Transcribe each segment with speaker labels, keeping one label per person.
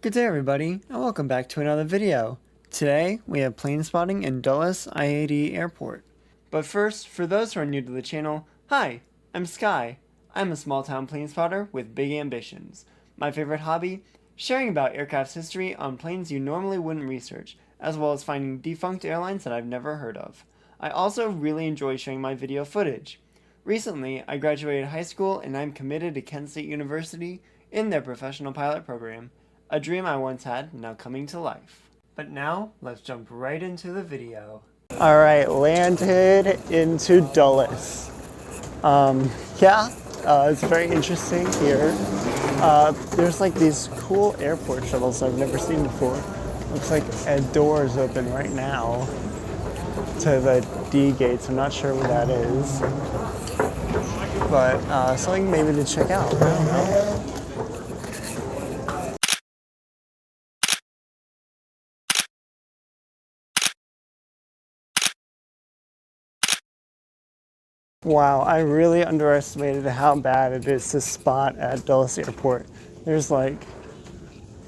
Speaker 1: Good day everybody, and welcome back to another video. Today, we have plane spotting in Dulles IAD Airport. But first, for those who are new to the channel, hi, I'm Sky. I'm a small town plane spotter with big ambitions. My favorite hobby? Sharing about aircraft's history on planes you normally wouldn't research, as well as finding defunct airlines that I've never heard of. I also really enjoy sharing my video footage. Recently, I graduated high school and I'm committed to Kent State University in their professional pilot program. A dream I once had, now coming to life. But now, let's jump right into the video. Alright, landed into Dulles. It's very interesting here. There's like these cool airport shuttles I've never seen before. Looks like a door is open right now to the D gates. I'm not sure what that is. But something maybe to check out. I don't know. Wow, I really underestimated how bad it is to spot at Dulles Airport. There's like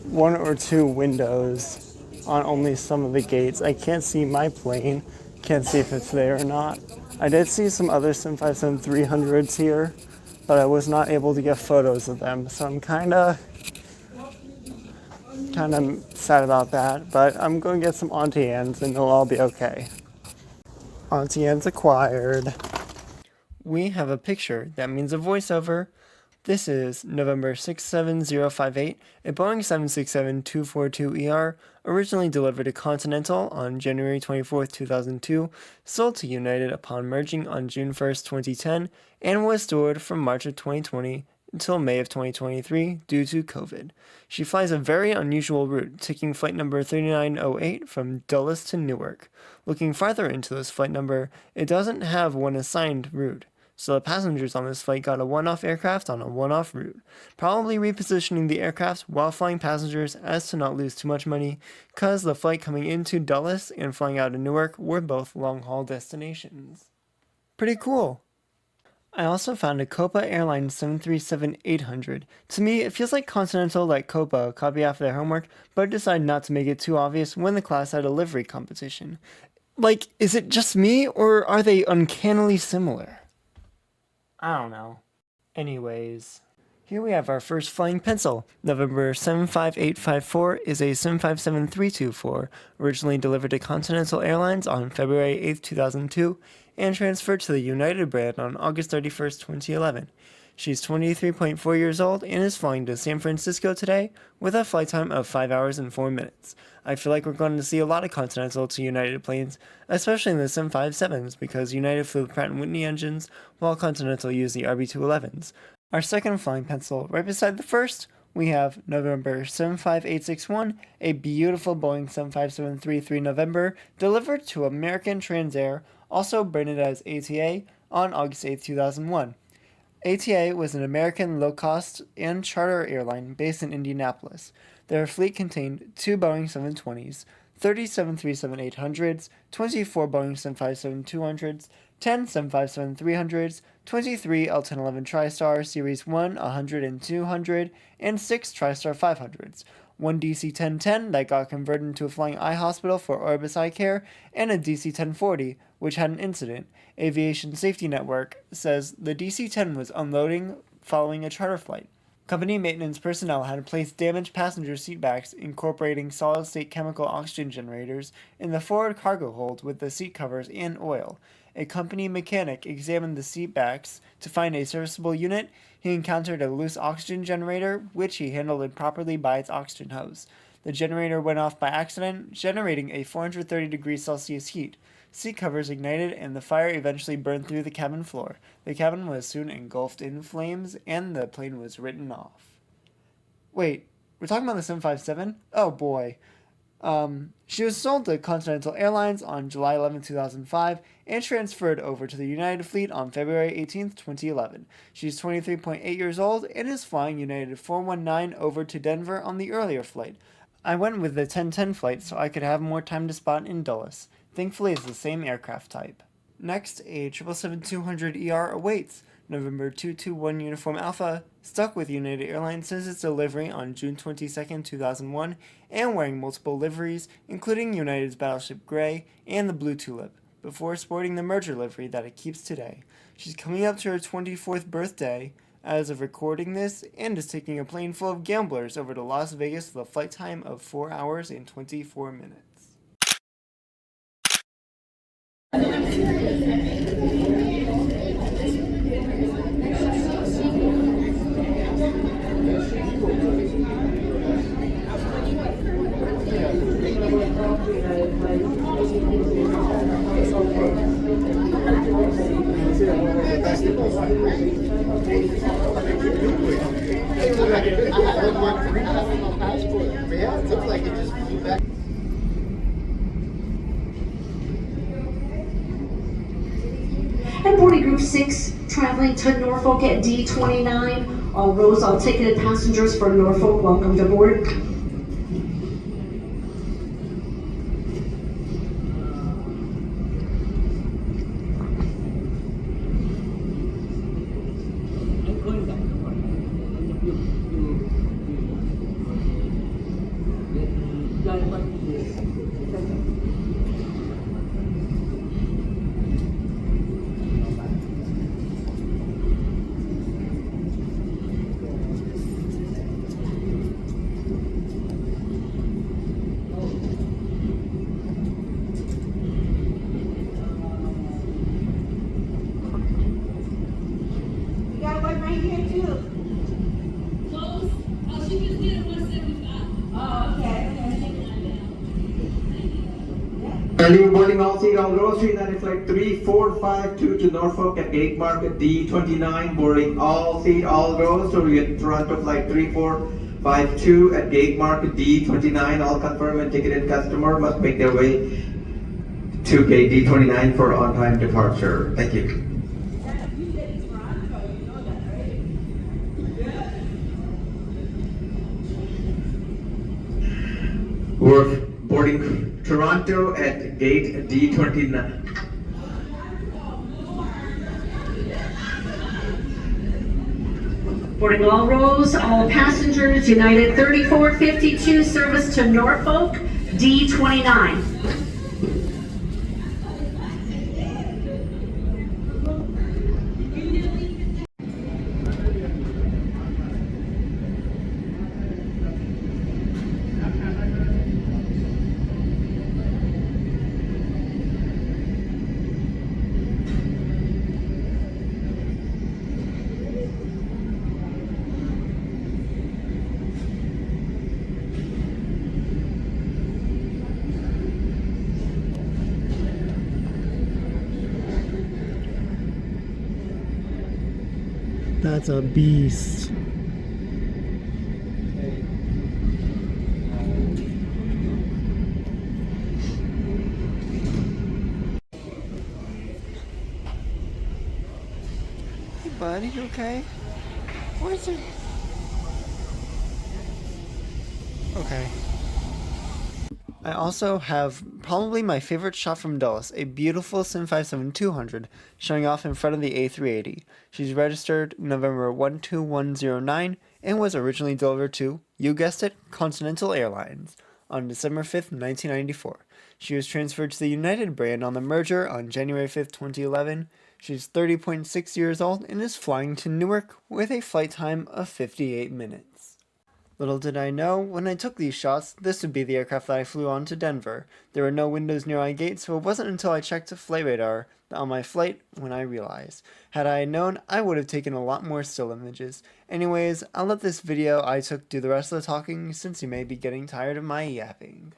Speaker 1: one or two windows on only some of the gates. I can't see my plane, can't see if it's there or not. I did see some other 757-300s here, but I was not able to get photos of them, so I'm kind of sad about that, but I'm going to get some Auntie Anne's and they'll all be okay. Auntie Anne's acquired. We have a picture that means a voiceover. This is November 67058, a Boeing 767-242ER, originally delivered to Continental on January 24, 2002, sold to United upon merging on June 1, 2010, and was stored from March of 2020 until May of 2023 due to COVID. She flies a very unusual route, taking flight number 3908 from Dulles to Newark. Looking farther into this flight number, it doesn't have one assigned route. So the passengers on this flight got a one-off aircraft on a one-off route, probably repositioning the aircraft while flying passengers as to not lose too much money, cause the flight coming into Dulles and flying out of Newark were both long-haul destinations. Pretty cool. I also found a Copa Airlines 737-800. To me, it feels like Continental let Copa copy off their homework, but decided not to make it too obvious when the class had a livery competition. Like, is it just me, or are they uncannily similar? I don't know. Anyways, here we have our first flying pencil. November 75854 is a 757-324, originally delivered to Continental Airlines on February 8, 2002, and transferred to the United brand on August 31, 2011. She's 23.4 years old and is flying to San Francisco today with a flight time of 5 hours and 4 minutes. I feel like we're going to see a lot of Continental to United planes, especially in the 757s, because United flew the Pratt & Whitney engines while Continental used the RB211s. Our second flying pencil, right beside the first, we have November 75861, a beautiful Boeing 757-33 November, delivered to American Transair, also branded as ATA, on August 8, 2001. ATA was an American low-cost and charter airline based in Indianapolis. Their fleet contained 2 Boeing 720s, 30 737-800s, 24 Boeing 757-200s, 10 757-300s, 23 L-1011 TriStar Series 1, 100, and 200, and 6 TriStar 500s. One DC-1010 that got converted into a flying eye hospital for Orbis Eye Care, and a DC-1040, which had an incident. Aviation Safety Network says the DC-10 was unloading following a charter flight. Company maintenance personnel had placed damaged passenger seatbacks incorporating solid-state chemical oxygen generators in the forward cargo hold with the seat covers and oil. A company mechanic examined the seatbacks to find a serviceable unit. He encountered a loose oxygen generator, which he handled improperly by its oxygen hose. The generator went off by accident, generating a 430 degrees Celsius heat. Seat covers ignited and the fire eventually burned through the cabin floor. The cabin was soon engulfed in flames and the plane was written off. Wait, we're talking about the 757? Oh boy. She was sold to Continental Airlines on July 11, 2005, and transferred over to the United fleet on February 18, 2011. She's 23.8 years old and is flying United 419 over to Denver on the earlier flight. I went with the 1010 flight so I could have more time to spot in Dulles. Thankfully, it's the same aircraft type. Next, a 777-200ER awaits. November 221 Uniform Alpha, stuck with United Airlines since its delivery on June 22, 2001, and wearing multiple liveries, including United's Battleship Gray and the Blue Tulip, before sporting the merger livery that it keeps today. She's coming up to her 24th birthday as of recording this, and is taking a plane full of gamblers over to Las Vegas with a flight time of 4 hours and 24 minutes.
Speaker 2: And boarding group 6 traveling to Norfolk at D29. All rows, all ticketed passengers for Norfolk, welcome to board.
Speaker 3: Early boarding all seat all rows, 390 flight 3452 to Norfolk at gate mark D29, boarding all seat all rows, so we get Toronto flight 3452 at gate mark D29. All confirmed and ticketed customer must make their way to gate D29 for on-time departure. Thank you. We're boarding Toronto at gate D29.
Speaker 2: Boarding all rows, all passengers, United 3452, service to Norfolk, D29.
Speaker 1: That's a beast. Hey bud, you okay? Where's it? Okay. I also have probably my favorite shot from Dulles, a beautiful Sim 57-200 showing off in front of the A380. She's registered November 12109 and was originally delivered to, you guessed it, Continental Airlines on December 5th, 1994. She was transferred to the United brand on the merger on January 5th, 2011. She's 30.6 years old and is flying to Newark with a flight time of 58 minutes. Little did I know, when I took these shots, this would be the aircraft that I flew on to Denver. There were no windows near my gate, so it wasn't until I checked the flight radar on my flight when I realized. Had I known, I would have taken a lot more still images. Anyways, I'll let this video I took do the rest of the talking, since you may be getting tired of my yapping.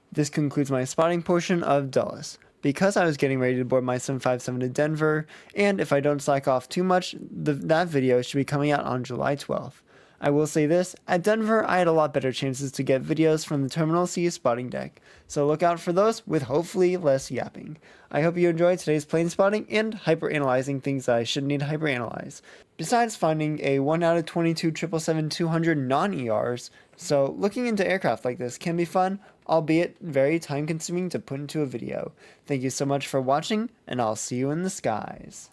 Speaker 1: This concludes my spotting portion of Dulles. because I was getting ready to board my 757 to Denver, and if I don't slack off too much, that video should be coming out on July 12th. I will say this, at Denver I had a lot better chances to get videos from the Terminal C spotting deck, so look out for those with hopefully less yapping. I hope you enjoyed today's plane spotting and hyper-analyzing things that I shouldn't need to hyper-analyze, besides finding a 1 out of 22 777-200 non-ERs, so looking into aircraft like this can be fun, albeit very time consuming to put into a video. Thank you so much for watching, and I'll see you in the skies.